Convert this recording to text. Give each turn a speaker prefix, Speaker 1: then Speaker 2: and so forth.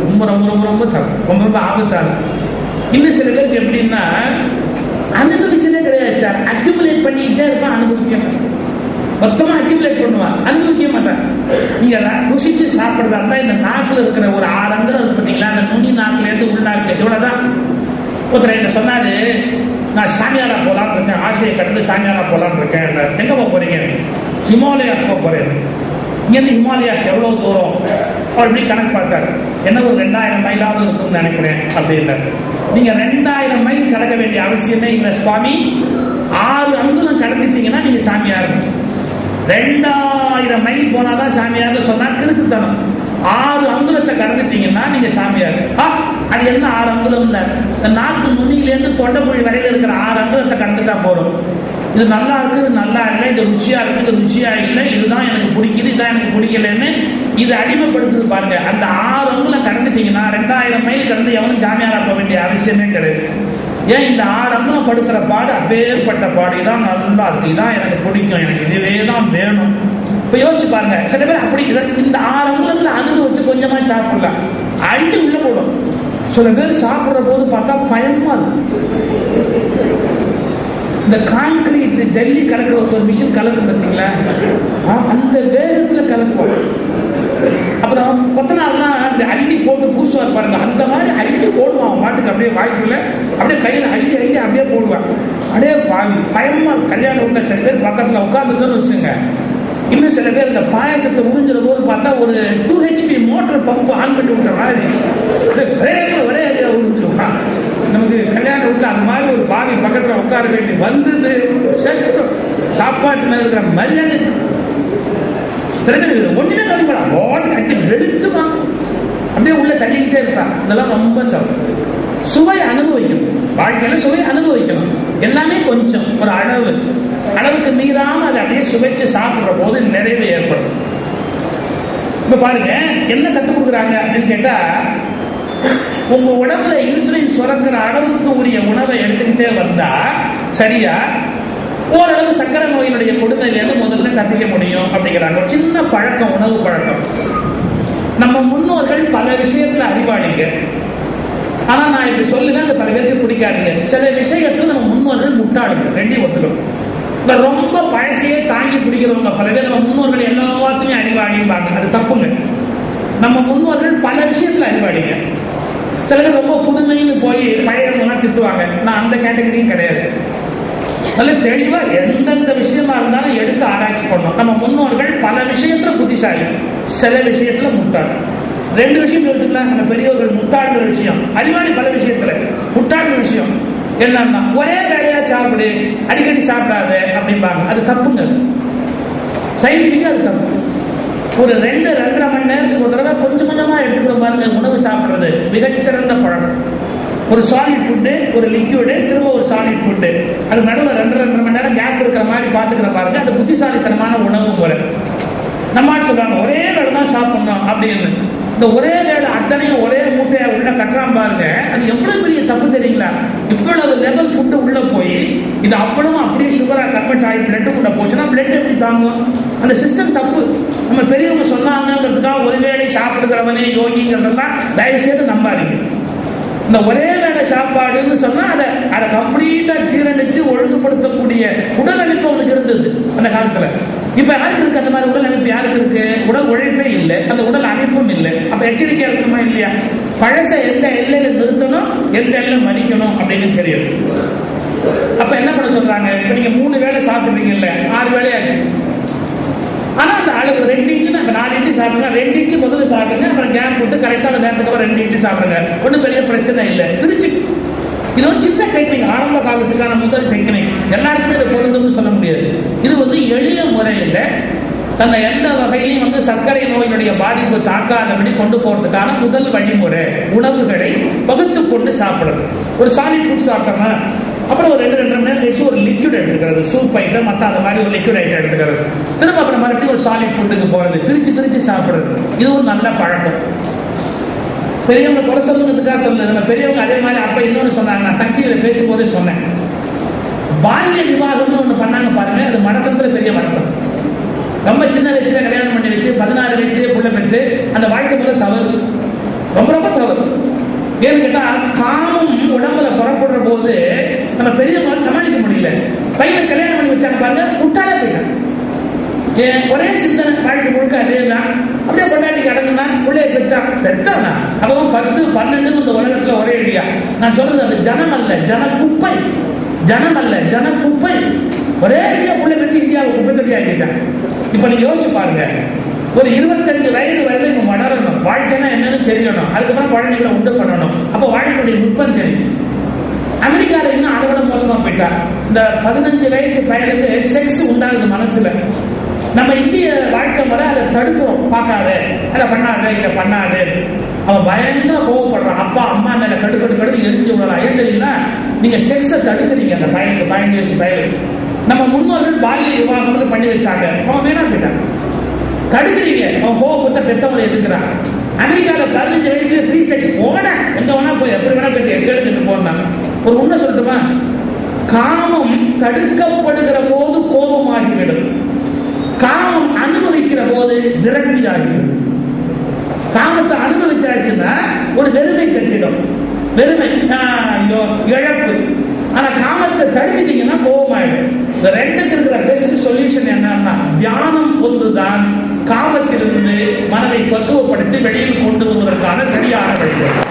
Speaker 1: ரொம்ப ரொம்ப ரொம்ப ரொம்ப ரொம்ப ரொம்ப ஆபத்தான. இன்னும் சில பேருக்கு எப்படின்னா அனுபவிச்சதே கிடையாது சார், அக்யூமுலேட் பண்ணிக்கிட்டே இருப்பான், அனுபவிக்க மாட்டான். மொத்தமா அக்யூமுலேட் பண்ணுவான், அனுபவிக்க மாட்டான். நீங்க ருசிச்சு சாப்பிடுறதா இருந்தா இந்த நாக்குல இருக்கிற ஒரு 6 அங்குலம் இருக்கு பார்த்தீங்களா, அந்த நுனி நாக்குல இருந்து உள்நாக்குல இவ்வளவுதான். ஒருத்தர் என்ன சொன்னாரு, நான் சாமியாரா போலான்னு இருக்கேன், ஆசையை கட்டு சாமியாரா போலான்னு இருக்கேன். எங்க போக போறீங்க? ஹிமாலயாஸ் போக போறேன். இங்க இருந்து ஹிமாலயாஸ் எவ்வளவு தூரம்? அவர் எப்படி கணக்கு பார்த்தாரு, என்ன ஒரு 2000 மைலாவது இருக்கும்னு நினைக்கிறேன் அப்படின்னாரு. நீங்க 2000 மைல் கடக்க வேண்டிய அவசியமே இல்லை சுவாமி, 6 அங்குலம் கடந்துட்டீங்கன்னா நீங்க சாமியார். 2000 மைல் போனாதான் சாமியார் சொன்னா கிறுக்குத்தனம். 6 அங்குலத்தை கடந்துட்டீங்கன்னா நீங்க சாமியார். அது என்ன 6 அங்குலம்? நாக்கு நுனியிலேருந்து தொண்டைக்குழி வரையில இருக்கிற 6 அங்குலத்தை கடந்துட்டா போறோம். இது நல்லா இருக்கு, இது நல்லா இல்லை, இது ருச்சியா இருக்கு, இது ருச்சியா இல்லை, இதுதான் எனக்கு பிடிக்குது, இதுதான் எனக்கு பிடிக்கலன்னு இது அடிமைப்படுத்துது பாருங்க. அந்த 6 அங்குலம் கடந்துட்டீங்கன்னா 2000 மைல் கடந்து எவனும் சாமியாரா போக வேண்டிய அவசியமே கிடையாது. ஏன் இந்த 6 அங்குலம் படுக்கிற பாடு அப்பேற்பட்ட பாடு, இதான் நல்லா இருக்கு, இதான் எனக்கு பிடிக்கும், எனக்கு இதுவே தான் வேணும். இப்ப யோசிச்சு பாருங்க, சில பேர் அப்படி இந்த 6 அங்குலத்துல அனுபவிச்சு கொஞ்சமா சாப்பிடலாம், அள்ளி உள்ள போடும். சில பேர் சாப்பிடுற போது பார்த்தா பயமா இருக்கு. இந்த கான்கிரீட் ஜல்லி கலக்கிற ஒரு மிஷின் கலக்கும் பார்த்தீங்களா, அந்த வேகத்துல கலக்குவோம். அப்புறம் கொத்தனார்லாம் இந்த அள்ளி போட்டு பூசுவார் பாருங்க, அந்த மாதிரி அள்ளி போடுவான் பாட்டுக்கு, அப்படியே வாய்ப்புல அப்படியே கையில அள்ளி அள்ளி அப்படியே போடுவான். அப்படியே பயமா கல்யாணம் உள்ள சில பேர் பக்கத்துல உட்கார்ந்துன்னு வச்சுங்க. இன்னும் சில பேர் இந்த பாயசத்தை உறிஞ்சிற போது பார்த்தா ஒரு 2 HP மோட்டர் பம்ப் ஆன் பண்ணி விட்ட மாதிரி ஒரே அடியா உறிஞ்சிருவான். நமக்கு கல்யாணம் விட்டு அந்த மாதிரி ஒரு பாவி பக்கத்துல உட்கார வேண்டி வந்தது. சாப்பாட்டு மேல இருக்கிற மரியாதை சில பேர் ஒண்ணுமே கழிப்படா போட்டு கட்டி எடுத்துதான் அப்படியே உள்ள தள்ளிக்கிட்டே இருப்பான். இதெல்லாம் ரொம்ப தப்பு. சுவை அனுபவிக்கணும், வாழ்க்கையில சுவை அனுபவிக்கணும். எல்லாமே கொஞ்சம் ஒரு அளவுக்கு மீறாம அதை அப்படியே சுவைச்சு சாப்பிடுற போது நிறைவு ஏற்படும். இப்ப பாருங்க என்ன கத்துக் கொடுக்குறாங்க அப்படின்னு கேட்டா, உங்க உடம்புல இன்சுலின் சுரக்கிற அளவுக்கு உரிய உணவை எடுத்துக்கிட்டே வந்தா சரியா ஓரளவு சக்கரை நோயினுடைய கொடுமையிலிருந்து முதல்ல தப்பிக்க முடியும் அப்படிங்கிறாங்க. ஒரு சின்ன பழக்கம், உணவு பழக்கம். நம்ம முன்னோர்கள் பல விஷயத்துல அறிவாளிங்க. ஆனா நான் இப்படி சொல்லுவேன், அது பல பேருக்கு பிடிக்காதுங்க. சில விஷயத்துல நம்ம முன்னோர்கள் முட்டாளுங்க, ரெண்டையும் ஒத்துக்கணும். இந்த ரொம்ப பழசையே தாங்கி பிடிக்கிறவங்க பல பேர் நம்ம முன்னோர்கள் எல்லாத்தையுமே அறிவாளிப்பாங்க, அது தப்புங்க. நம்ம முன்னோர்கள் பல விஷயத்துல அறிவாளிங்க. சில பேர் ரொம்ப புதுமைன்னு போய் பழையவங்க திட்டுவாங்க, நான் அந்த கேட்டகரியும் கிடையாது. நல்ல தெளிவா எந்தெந்த விஷயமா இருந்தாலும் எடுத்து ஆராய்ச்சி பண்ணணும். நம்ம முன்னோர்கள் பல விஷயத்துல புத்திசாலி, சில விஷயத்துல முட்டாள். 2 விஷயம் எடுத்துக்கலாம். நம்ம பெரியவர்கள் முட்டாள்கிற விஷயம், அறிவாளி பல விஷயத்துல. முட்டாள்கிற விஷயம் என்னன்னா ஒரே வேலையா சாப்பிடு, அடிக்கடி சாப்பிடாத அப்படிம்பாங்க, அது தப்புங்க. சயின்டிபிக்கா அது தப்பு. ஒரு 2-2.5 மணி நேரத்துக்கு ஒரு தடவை கொஞ்சம் கொஞ்சமா எடுத்துக்கிற பாருங்க உணவு சாப்பிடுறது மிகச்சிறந்த பழக்கம். ஒரு சாலிட் ஃபுட்டு, ஒரு லிக்விடு, திரும்ப ஒரு சாலிட் ஃபுட்டு, அது நடுவில் 2-2.5 மணி நேரம் கேப் இருக்கிற மாதிரி பாத்துக்கிற பாருங்க, அது புத்திசாலித்தனமான உணவு முறை. நம்ம சொல்றாங்க ஒரே வேலை தான் சாப்பிடணும் அப்படின்னு. இந்த ஒரே வேலை அத்தனையும் ஒரே மூட்டையா உள்ள கட்டுறான் பாருங்க, அது எவ்வளவு பெரிய தப்பு தெரியுங்களா? இவ்வளவு லெவல் ஃபுட்டு உள்ள போய் இது அவ்வளவு அப்படியே சுகரா கன்வெர்ட் ஆகி பிளட் உள்ள போச்சுன்னா பிளட் எப்படி தாங்கும்? அந்த சிஸ்டம் தப்பு. நம்ம பெரியவங்க சொன்னாங்கிறதுக்காக ஒரு வேளை சாப்பிடுகிறவனே யோகிங்கிறதெல்லாம் தயவு செய்து நம்பாதீங்க. இந்த ஒரே வேலை சாப்பாடுன்னு சொன்னா அதை கம்ப்ளீட்டா ஜீரணிச்சு ஒழுங்குபடுத்தக்கூடிய உடல் அமைப்பு அவனுக்கு இருந்தது அந்த காலத்துல. இப்ப யாருக்கு இருக்கு அந்த மாதிரி உடல் அமைப்பு? யாருக்கு இருக்கு? உடல் உழைப்பே இல்லை, அந்த உடல் அமைப்பும் இல்லை. அப்ப எச்சரிக்கையா இருக்கணுமா இல்லையா? பழச எந்த எல்லையில நிறுத்தணும், எந்த எல்லை மதிக்கணும் அப்படின்னு தெரியும். அப்ப என்ன பண்ண சொல்றாங்க? இப்ப நீங்க 3 வேளை சாப்பிடுறீங்கல்ல, 6 வேலையா இருக்கு. ஆனா அந்த அளவு 2 இட்லி, 4 இட்லி சாப்பிடுங்க, 2 இட்லி முதல்ல சாப்பிடுங்க, அப்புறம் கேப் போட்டு கரெக்டான நேரத்துக்கு அப்புறம் 2 இட்லி சாப்பிடுங்க, ஒன்றும் பெரிய பிரச்சனை இல்லை. பிரிச்சு இது ஒரு சின்ன டெக்னிக், ஆரம்ப காலத்துக்கான முதல் டெக்னிக். எல்லாருக்குமே இதை பொருந்தும்னு சொல்ல முடியாது. இது எளிய முறையில் தன்னை எந்த வகையிலையும் சர்க்கரை நோயினுடைய பாதிப்பு தாக்காதபடி கொண்டு போறதுக்கான முதல் வழிமுறை உணவுகளை வகுத்து கொண்டு சாப்பிடுறது. ஒரு சாலிட் ஃபுட் சாப்பிட்டோம்னா அப்புறம் ஒரு 2-2.5 மணி நேரம் கழிச்சு ஒரு லிக்விட் எடுத்துக்கிறது, சூப் ஐட்டம் மற்ற அந்த மாதிரி ஒரு லிக்விட் ஐட்டம் எடுத்துக்கிறது. திரும்ப அப்புறம் மறுபடியும் ஒரு சாலிட் ஃபுட்டுக்கு போறது, பிரிச்சு சாப்பிடுறது. இது ஒரு நல்ல பழக்கம். பெரியவங்க குறை சொல்லுங்கிறதுக்காக சொல்ல, நம்ம பெரியவங்க அதே மாதிரி அப்ப இன்னொன்னு சொன்னாங்க, நான் சக்தியில பேசும்போதே சொன்னேன். பால்ய விவாதம்னு ஒண்ணு பண்ணாங்க பாருங்க, அது மடக்கத்துல பெரிய மடக்கம். ரொம்ப சின்ன வயசுல கல்யாணம் பண்ணி வச்சு 16 வயசுலயே புள்ள பெற்று அந்த வாழ்க்கை முதல் தவறு. ரொம்ப ரொம்ப தவறு. ஏன்னு கேட்டா காமம் உடம்புல புறப்படுற போது நம்ம பெரியவங்க சமாளிக்க முடியல. பையனை கல்யாணம் பண்ணி வச்சாங்க பாருங்க, விட்டாலே போயிட்டாங்க. ஒரே சிந்தனை வாழ்க்கை முழுக்க அதேதான். அப்படியே கொண்டாடி கடந்தா உள்ளே பெற்றான் அவன் 10, 12 இந்த உலகத்துல ஒரே அடியா. நான் சொல்றது அது ஜனம் அல்ல, ஜன குப்பை. ஜனம் அல்ல, ஜன குப்பை. ஒரே அடியா உள்ள பெற்று இந்தியாவை குப்பை தட்டி ஆகிட்டாங்க. இப்ப நீங்க யோசிச்சு பாருங்க, ஒரு 25 வயது வரையில இவங்க வளரணும், வாழ்க்கைனா என்னன்னு தெரியணும், அதுக்கப்புறம் குழந்தைகளை உண்டு பண்ணணும். அப்ப வாழ்க்கையுடைய நுட்பம் தெரியும். அமெரிக்கால இன்னும் அதை விட மோசமா போயிட்டா. இந்த 15 வயசு பையனுக்கு செக்ஸ் உண்டாகுது மனசுல. நம்ம இந்திய வாழ்க்கை முறை அதை தடுக்கிறோம், பார்க்காத, அதை பண்ணாத, இதை பண்ணாது. அவன் பயங்கர கோவப்படுறான், அப்பா அம்மா மேல கடுக்கடு எரிஞ்சு விடலாம். ஏன் தெரியுங்களா? நீங்க செக்ஸை தடுக்கிறீங்க. அந்த பையனுக்கு 15 வயசு பையனுக்கு நம்ம முன்னோர்கள் பாலிய விவாகம் பண்ணி வச்சாங்க, அவன் வேணா போயிட்டான். தடுக்கிறீங்க, அவன் கோவப்பட்ட பெற்றவங்களை எதுக்குறான். அமெரிக்கால 15 வயசுல ஃப்ரீ செக்ஸ் போன எங்க வேணா போய் எப்படி வேணா போய் எடுத்துட்டு போனாங்க. ஒரு உண்மை சொல்லட்டுமா? காமம் தடுக்கப்படுகிற போது கோபமாகிவிடும், காமம் அனுபவிக்கிற போது விரக்தி ஆகிவிடும். காமத்தை அனுபவிச்சாச்சுன்னா ஒரு வெறுமை கட்டிடும், வெறுமை, இழப்பு. ஆனா காமத்தை தடுக்கிட்டீங்கன்னா கோபமாயிடும். இந்த ரெண்டுக்கு இருக்கிற பெஸ்ட் சொல்யூஷன் என்னன்னா தியானம் ஒன்றுதான் காமத்திலிருந்து மனதை பக்குவப்படுத்தி வெளியில் கொண்டு வருவதற்கான சரியான வழி.